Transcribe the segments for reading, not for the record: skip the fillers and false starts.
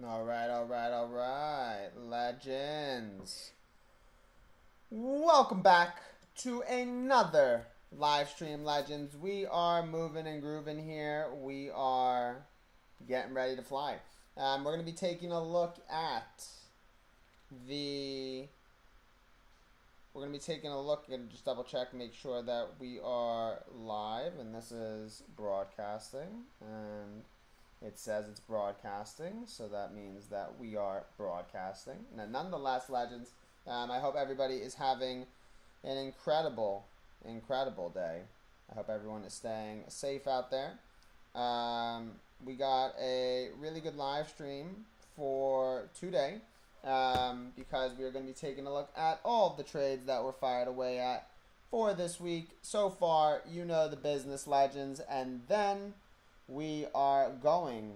All right, legends. Welcome back to another live stream, legends. We are moving and grooving here. We are getting ready to fly. We're going to be taking a look at the. We're going to be taking a look and just double check, make sure that we are live, and this is broadcasting, and it says it's broadcasting, so that means that we are broadcasting. Now, nonetheless, legends, I hope everybody is having an incredible day. I hope everyone is staying safe out there. We got a really good live stream for today because we are going to be taking a look at all of the trades that were fired away at for this week. So far, you know the business, legends, and then we are going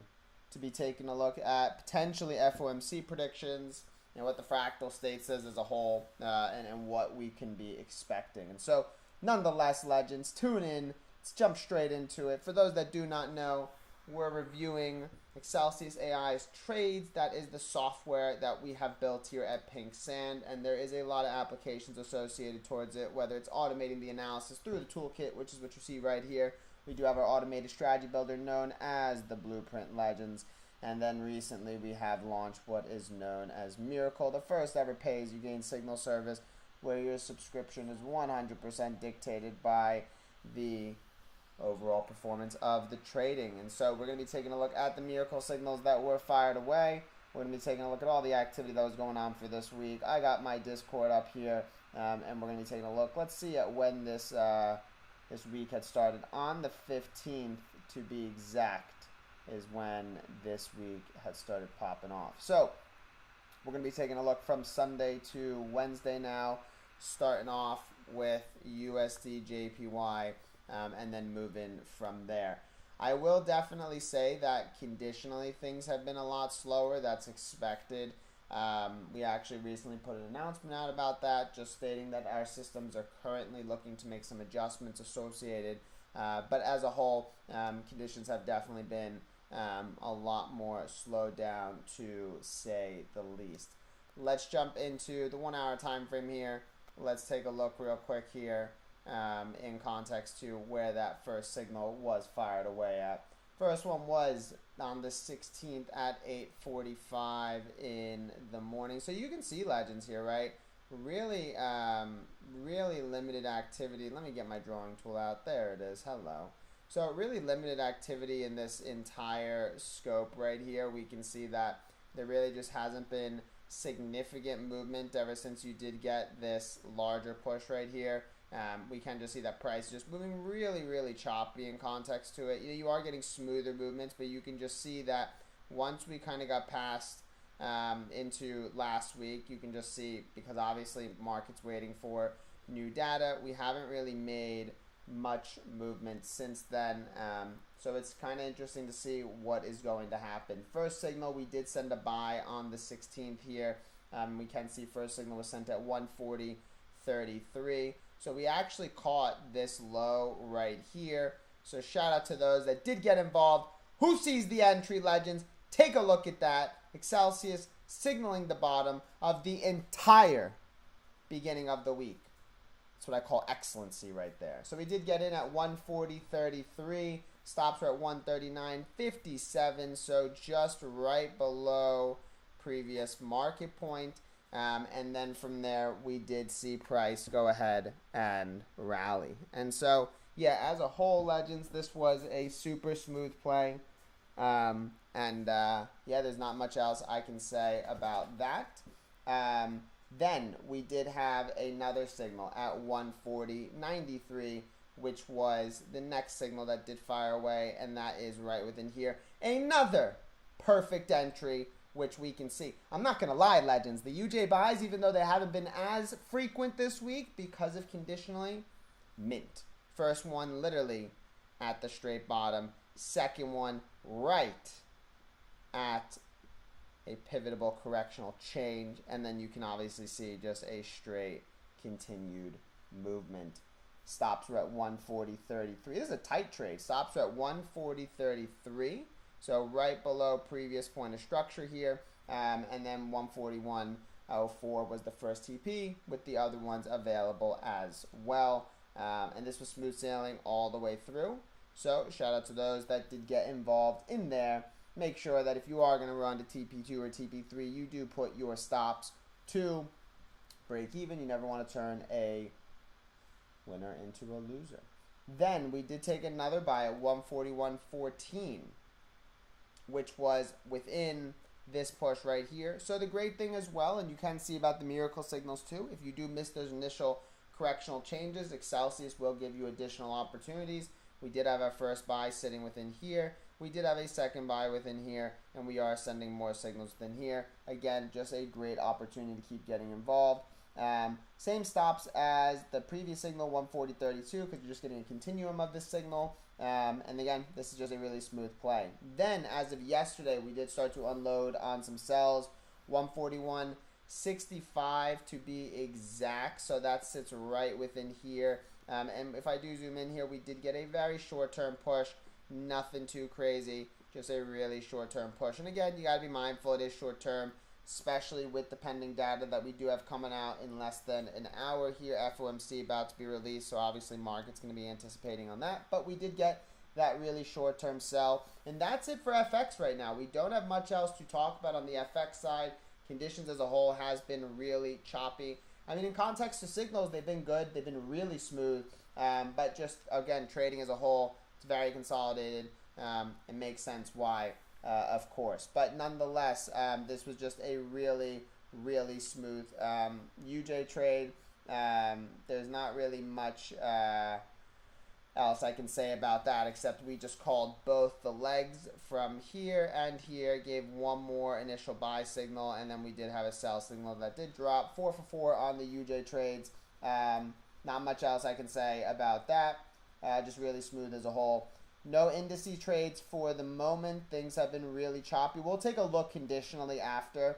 to be taking a look at potentially FOMC predictions and what the fractal state says as a whole, and what we can be expecting. And so, nonetheless, legends, tune in. Let's jump straight into it. For those that do not know, we're reviewing Excelsius AI's trades. That is the software that we have built here at Pink Sand, and there is a lot of applications associated towards it, whether it's automating the analysis through the toolkit, which is what you see right here. We do have our automated strategy builder known as the Blueprint Legends. And then recently we have launched what is known as Miracle, the first ever pay-as-you-gain signal service where your subscription is 100% dictated by the overall performance of the trading. And so we're going to be taking a look at the Miracle signals that were fired away. We're going to be taking a look at all the activity that was going on for this week. I got my Discord up here, and we're going to be taking a look. Let's see at when this week had started. On the 15th, to be exact, is when this week had started popping off. So we're going to be taking a look from Sunday to Wednesday now, starting off with USD JPY, and then moving from there. I will definitely say that conditionally things have been a lot slower. That's expected. We actually recently put an announcement out about that, just stating that our systems are currently looking to make some adjustments associated. But as a whole, conditions have definitely been a lot more slowed down, to say the least. Let's jump into the 1 hour time frame here. Let's take a look real quick here in context to where that first signal was fired away at. First one was on the 16th at 8:45 in the morning. So you can see, legends, here, right? Really limited activity. Let me get my drawing tool out. There it is. Hello. So really limited activity in this entire scope right here. We can see that there really just hasn't been significant movement ever since you did get this larger push right here. We can just see that price just moving really choppy in context to it. You are getting smoother movements, but you can just see that once we kind of got past into last week, you can just see, because obviously market's waiting for new data, we haven't really made much movement since then. So it's kind of interesting to see what is going to happen. First signal, we did send a buy on the 16th here. We can see first signal was sent at 140.33. So we actually caught this low right here. So shout out to those that did get involved. Who sees the entry, legends? Take a look at that. Excelsius signaling the bottom of the entire beginning of the week. That's what I call excellency right there. So we did get in at 140.33. Stops were at 139.57. So just right below previous market point. And then from there, we did see price go ahead and rally. And so, yeah, as a whole, legends, this was a super smooth play. Yeah, there's not much else I can say about that. Then we did have another signal at 140.93, which was the next signal that did fire away, and that is right within here. Another perfect entry, which we can see. I'm not going to lie, legends. The UJ buys, even though they haven't been as frequent this week because of conditionally, mint. First one literally at the straight bottom. Second one right at a pivotable correctional change, and then you can obviously see just a straight continued movement. Stops are at 140.33. This is a tight trade. Stops are at 140.33. So right below previous point of structure here, and then 141.04 was the first TP, with the other ones available as well. And this was smooth sailing all the way through. So shout out to those that did get involved in there. Make sure that if you are going to run to TP2 or TP3, you do put your stops to break even. You never want to turn a winner into a loser. Then we did take another buy at 141.14, which was within this push right here. So the great thing as well, and you can see about the miracle signals too, if you do miss those initial correctional changes, Excelsius will give you additional opportunities. We did have our first buy sitting within here. We did have a second buy within here, and we are sending more signals within here. Again, just a great opportunity to keep getting involved. Same stops as the previous signal, 140.32, because you're just getting a continuum of this signal. And again, this is just a really smooth play. Then, as of yesterday, we did start to unload on some sells, 141.65 to be exact. So that sits right within here. And if I do zoom in here, we did get a very short-term push. Nothing too crazy, just a really short-term push. And again, you got to be mindful it is short-term, especially with the pending data that we do have coming out in less than an hour here. FOMC about to be released, so obviously market's going to be anticipating on that. But we did get that really short-term sell. And that's it for FX right now. We don't have much else to talk about on the FX side. Conditions as a whole has been really choppy. I mean, in context to signals, they've been good. They've been really smooth. But just, again, trading as a whole, it's very consolidated. It makes sense why, of course. But nonetheless, this was just a really, really smooth UJ trade. There's not really much else I can say about that, except we just called both the legs from here and here, gave one more initial buy signal, and then we did have a sell signal that did drop 4 for 4 on the UJ trades. Not much else I can say about that. Just really smooth as a whole. No indice trades for the moment. Things have been really choppy. We'll take a look conditionally after.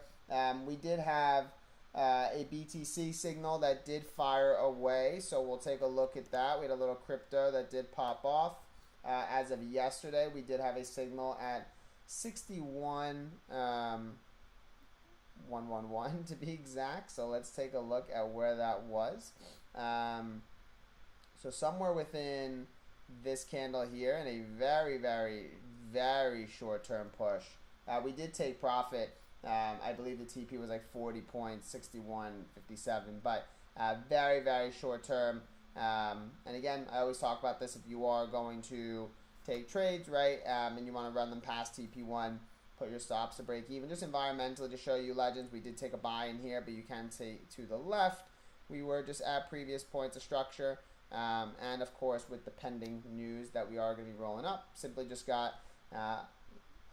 We did have a BTC signal that did fire away, so we'll take a look at that. We had a little crypto that did pop off. As of yesterday, we did have a signal at 61,111 to be exact. So let's take a look at where that was. So somewhere within this candle here in a very, very, very short-term push. We did take profit. I believe the TP was like 40.6157, but very, very short-term. And again, I always talk about this. If you are going to take trades, right, and you want to run them past TP1, put your stops to break even. Just environmentally to show you, legends, we did take a buy in here, but you can see to the left, we were just at previous points of structure. And of course, with the pending news that we are going to be rolling up, simply just got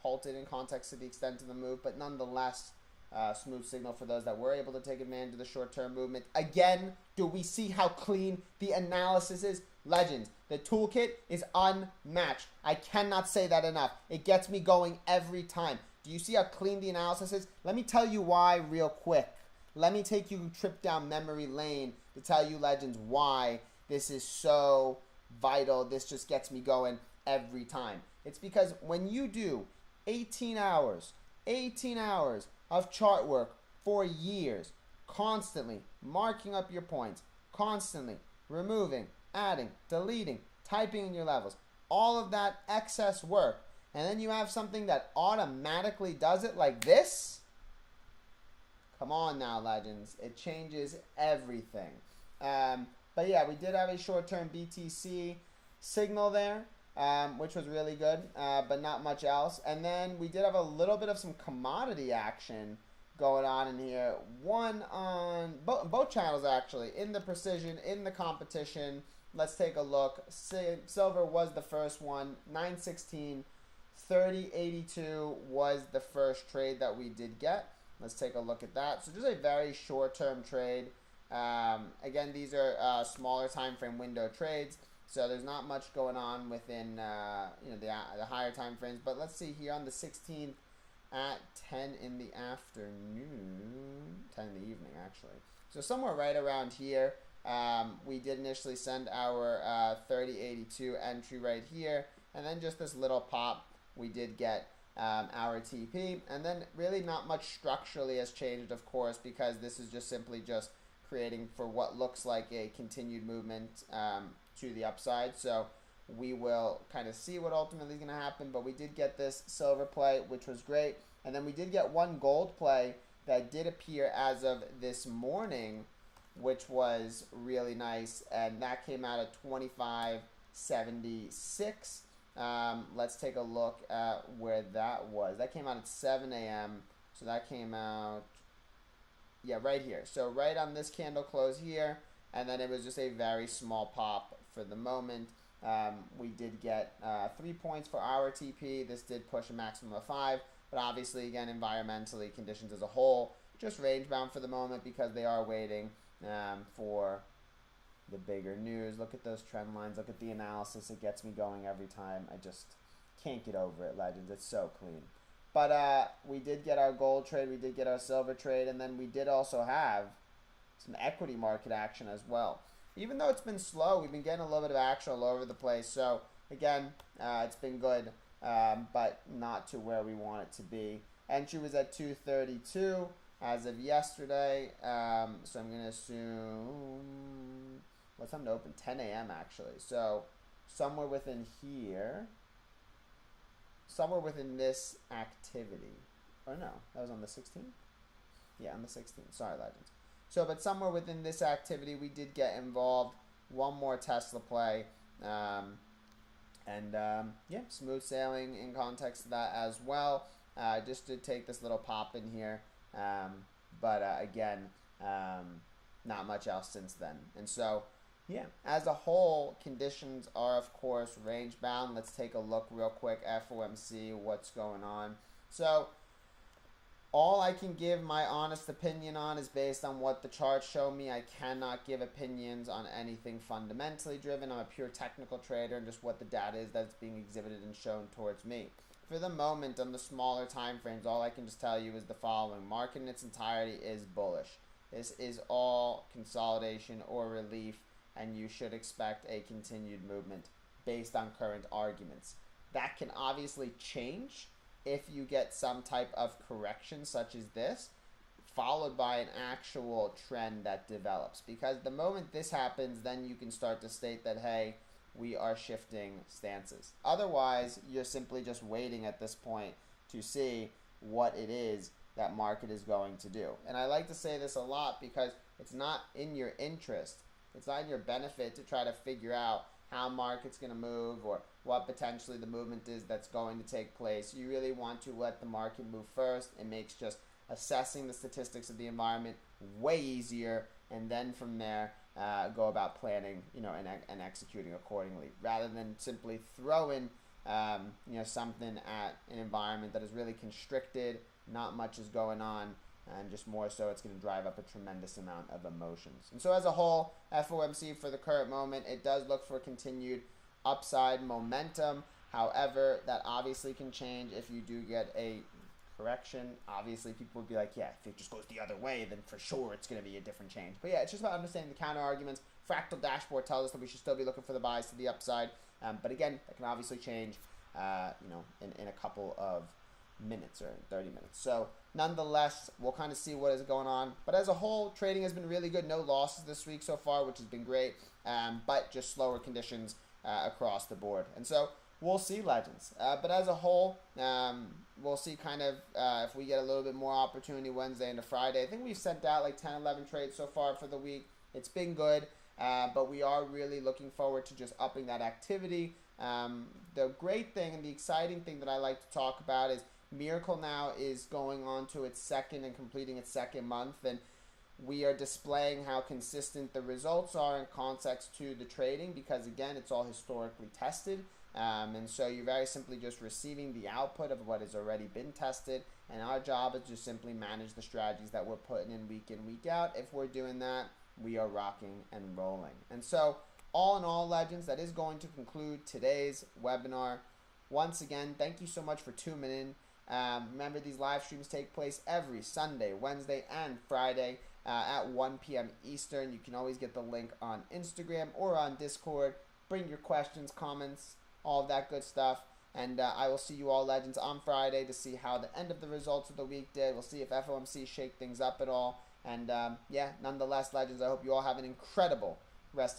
halted in context to the extent of the move, but nonetheless, smooth signal for those that were able to take advantage of the short-term movement. Again, do we see how clean the analysis is? Legends, the toolkit is unmatched. I cannot say that enough. It gets me going every time. Do you see how clean the analysis is? Let me tell you why real quick. Let me take you a trip down memory lane to tell you, legends, why this is so vital. This just gets me going every time. It's because when you do 18 hours of chart work for years, constantly marking up your points, constantly removing, adding, deleting, typing in your levels, all of that excess work, and then you have something that automatically does it like this, come on now, legends. It changes everything. But yeah, we did have a short-term BTC signal there, which was really good, but not much else. And then we did have a little bit of some commodity action going on in here. One on both channels, actually, in the precision, in the competition. Let's take a look. Silver was the first one, 916. 30.82 was the first trade that we did get. Let's take a look at that. So just a very short-term trade. Again, these are smaller time frame window trades, so there's not much going on within the higher time frames. But let's see here on the 16th at 10 in the afternoon, 10 in the evening actually. So somewhere right around here, we did initially send our 30.82 entry right here, and then just this little pop we did get hour TP. And then really not much structurally has changed, of course, because this is just simply just creating for what looks like a continued movement to the upside. So we will kind of see what ultimately is going to happen. But we did get this silver play, which was great. And then we did get one gold play that did appear as of this morning, which was really nice. And that came out at 25.76. Let's take a look at where that was. That came out at 7 a.m. So that came out, yeah, right here. So right on this candle close here. And then it was just a very small pop for the moment. We did get 3 points for our TP. This did push a maximum of 5. But obviously, again, environmentally, conditions as a whole, just range bound for the moment because they are waiting for the bigger news. Look at those trend lines. Look at the analysis. It gets me going every time. I just can't get over it, Legends. It's so clean. But we did get our gold trade. We did get our silver trade. And then we did also have some equity market action as well. Even though it's been slow, we've been getting a little bit of action all over the place. So, again, it's been good. But not to where we want it to be. Entry was at 232 as of yesterday. So I'm going to assume, what time to open? 10 a.m. actually. So somewhere within here, somewhere within this activity. Or no, that was on the 16th? Yeah, on the 16th. Sorry, Legends. So, but somewhere within this activity, we did get involved. One more Tesla play. Yeah, smooth sailing in context of that as well. Just to take this little pop in here. Again, not much else since then. And so, yeah, as a whole, conditions are, of course, range bound. Let's take a look real quick, FOMC, what's going on. So, all I can give my honest opinion on is based on what the charts show me. I cannot give opinions on anything fundamentally driven. I'm a pure technical trader and just what the data is that's being exhibited and shown towards me. For the moment, on the smaller time frames, all I can just tell you is the following. Market in its entirety is bullish. This is all consolidation or relief, and you should expect a continued movement based on current arguments. That can obviously change if you get some type of correction such as this, followed by an actual trend that develops. Because the moment this happens, then you can start to state that, hey, we are shifting stances. Otherwise, you're simply just waiting at this point to see what it is that market is going to do. And I like to say this a lot because it's not in your interest, it's not in your benefit to try to figure out how market's going to move or what potentially the movement is that's going to take place. You really want to let the market move first. It makes just assessing the statistics of the environment way easier, and then from there go about planning, and executing accordingly, rather than simply throwing something at an environment that is really constricted, not much is going on, and just more so it's going to drive up a tremendous amount of emotions. And so as a whole, FOMC for the current moment, it does look for continued upside momentum. However, that obviously can change if you do get a correction. Obviously, people would be like, yeah, if it just goes the other way, then for sure it's going to be a different change. But yeah, it's just about understanding the counter arguments. Fractal dashboard tells us that we should still be looking for the buys to the upside. But again, that can obviously change, in a couple of minutes or 30 minutes. So nonetheless, we'll kind of see what is going on. But as a whole, trading has been really good. No losses this week so far, which has been great. But just slower conditions across the board. And so we'll see, Legends. But as a whole, we'll see kind of if we get a little bit more opportunity Wednesday into Friday. I think we've sent out like 10, 11 trades so far for the week. It's been good. But we are really looking forward to just upping that activity. The great thing and the exciting thing that I like to talk about is Miracle now is going on to its second and completing its second month, and we are displaying how consistent the results are in context to the trading, because again, it's all historically tested, and so you're very simply just receiving the output of what has already been tested, and our job is to simply manage the strategies that we're putting in, week out. If we're doing that, we are rocking and rolling. And so all in all, Legends, that is going to conclude today's webinar. Once again, thank you so much for tuning in. Remember, these live streams take place every Sunday, Wednesday, and Friday at 1 p.m. Eastern. You can always get the link on Instagram or on Discord. Bring your questions, comments, all of that good stuff. And I will see you all, Legends, on Friday to see how the end of the results of the week did. We'll see if FOMC shake things up at all. And yeah, nonetheless, Legends, I hope you all have an incredible rest of your